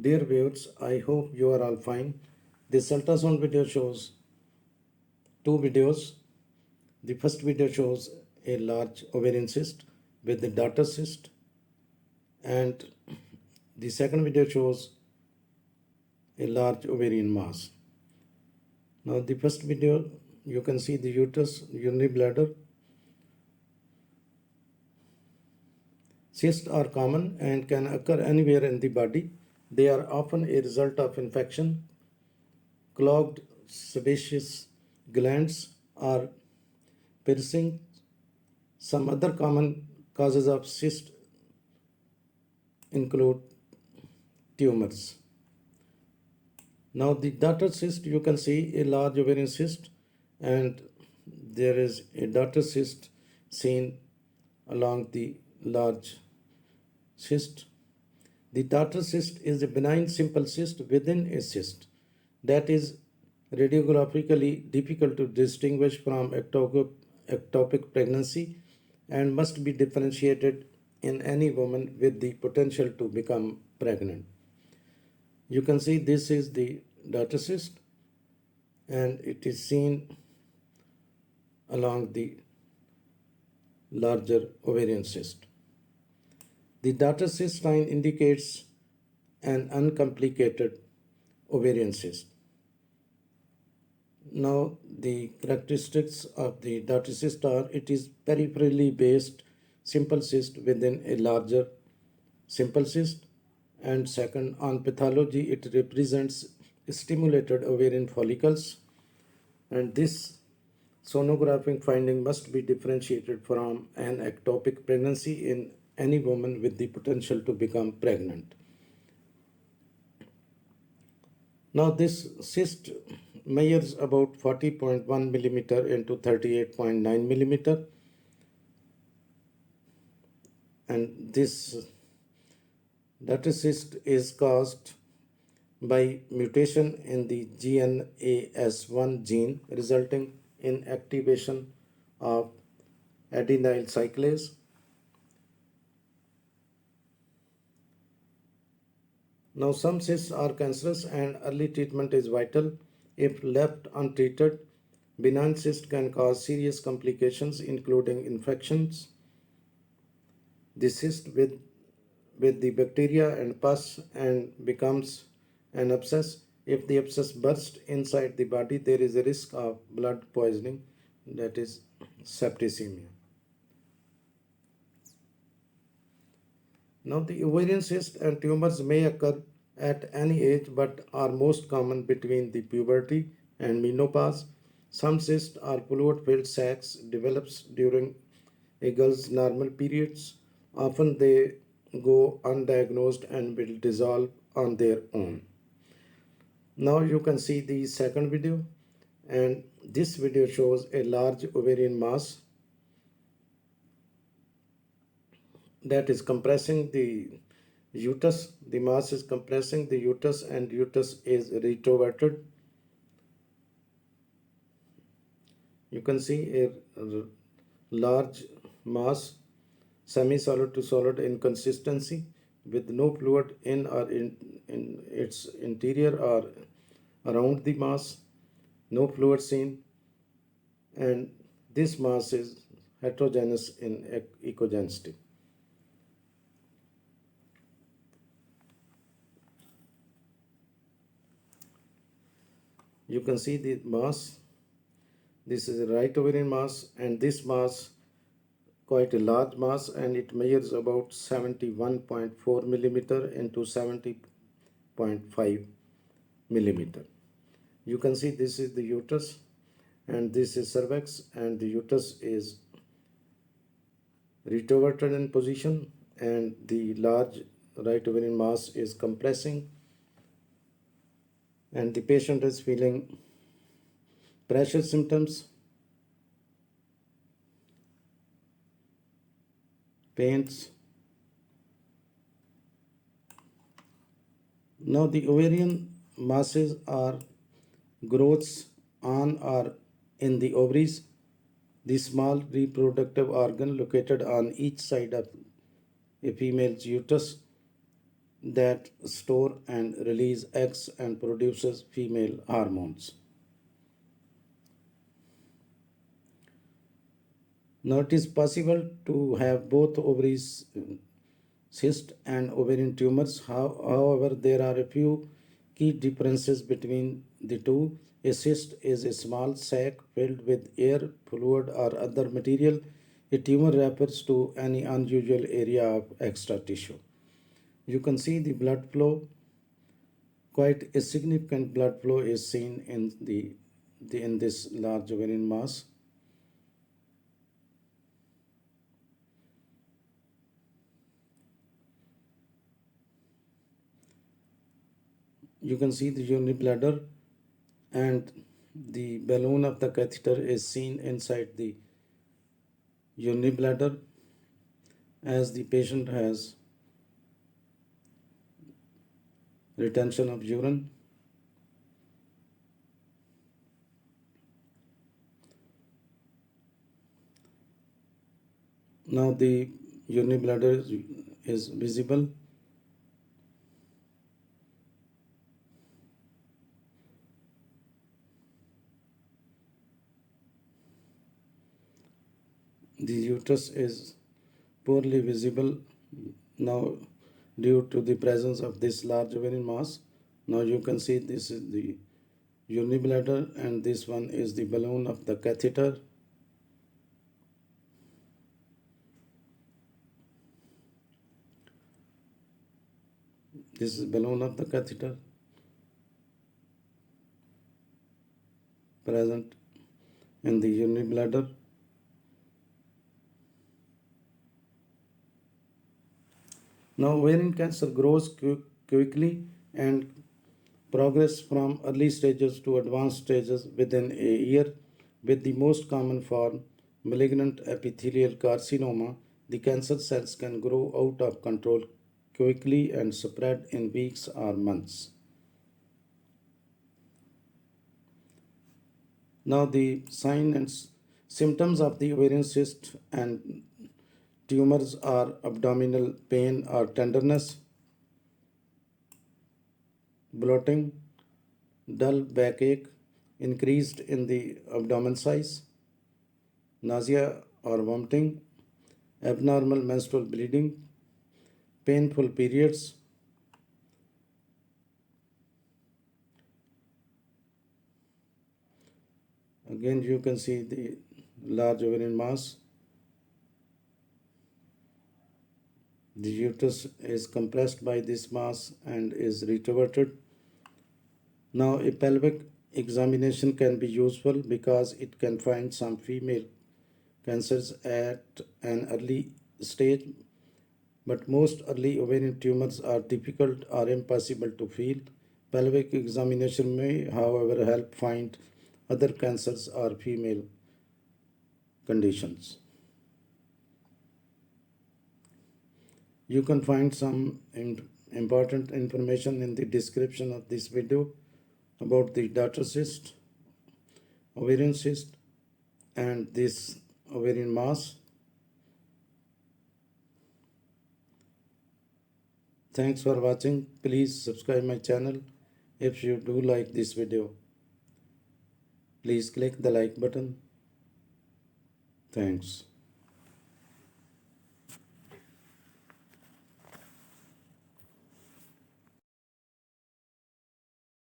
Dear viewers, I hope you are all fine. This ultrasound video shows two videos. The first video shows a large ovarian cyst with the daughter cyst, and the second video shows a large ovarian mass. Now, the first video, you can see the uterus, urinary bladder. Cysts are common and can occur anywhere in the body. They are often a result of infection, clogged sebaceous glands, or piercing. Some other common causes of cyst include tumors. Now, the daughter cyst, you can see a large ovarian cyst, and there is a daughter cyst seen along the large cyst. The daughter cyst is a benign simple cyst within a cyst that is radiographically difficult to distinguish from ectopic pregnancy and must be differentiated in any woman with the potential to become pregnant. You can see this is the daughter cyst, and it is seen along the larger ovarian cyst. The daughter cyst sign indicates an uncomplicated ovarian cyst. Now, the characteristics of the daughter cyst are: it is peripherally based simple cyst within a larger simple cyst, and second, on pathology, it represents stimulated ovarian follicles, and this sonographic finding must be differentiated from an ectopic pregnancy in any woman with the potential to become pregnant. Now, this cyst measures about 40.1 millimeter into 38.9 millimeter, and this daughter cyst is caused by mutation in the GNAS1 gene, resulting in activation of adenyl cyclase. Now, some cysts are cancerous and early treatment is vital. If left untreated, benign cyst can cause serious complications including infections. The cyst with the bacteria and pus and becomes an abscess. If the abscess bursts inside the body, there is a risk of blood poisoning, that is septicemia. Now, the ovarian cyst and tumors may occur at any age but are most common between the puberty and menopause. Some cysts are fluid-filled sacs develops during a girl's normal periods. Often they go undiagnosed and will dissolve on their own. Now you can see the second video, and this video shows a large ovarian mass that is compressing the uterus. The mass is compressing the uterus and uterus is retroverted. You can see a large mass, semi-solid to solid in consistency, with no fluid in or in its interior or around the mass, no fluid seen, and this mass is heterogeneous in echogenicity. You can see the mass. This is a right ovarian mass, and this mass quite a large mass, and it measures about 71.4 millimeter into 70.5 millimeter. You can see this is the uterus and this is cervix, and the uterus is retroverted in position and the large right ovarian mass is compressing, and the patient is feeling pressure symptoms, pains. Now, the ovarian masses are growths on or in the ovaries, the small reproductive organ located on each side of a female's uterus. that store and release eggs and produces female hormones. Now it is possible to have both ovaries cyst and ovarian tumors. However, there are a few key differences between the two. A cyst is a small sac filled with air, fluid, or other material. A tumor refers to any unusual area of extra tissue. You can see the blood flow. Quite a significant blood flow is seen in in this large ovarian mass. You can see the urinary bladder, and the balloon of the catheter is seen inside the urinary bladder as the patient has retention of urine. Now the urinary bladder is visible. The uterus is poorly visible now due to the presence of this large ovarian mass. Now you can see this is the urinary bladder and this one is the balloon of the catheter. This is balloon of the catheter present in the urinary bladder. Now ovarian cancer grows quickly and progress from early stages to advanced stages within a year, with the most common form, malignant epithelial carcinoma. The cancer cells can grow out of control quickly and spread in weeks or months. Now the signs and symptoms of the ovarian cyst and tumors are abdominal pain or tenderness, bloating, dull backache, increased in the abdomen size, nausea or vomiting, abnormal menstrual bleeding, painful periods. Again, you can see the large ovarian mass. The uterus is compressed by this mass and is retroverted. Now, a pelvic examination can be useful because it can find some female cancers at an early stage, but most early ovarian tumors are difficult or impossible to feel. Pelvic examination may, however, help find other cancers or female conditions. You can find some important information in the description of this video about the daughter cyst, ovarian cyst, and this ovarian mass. Thanks for watching. Please subscribe my channel if you do like this video. Please click the like button. Thanks.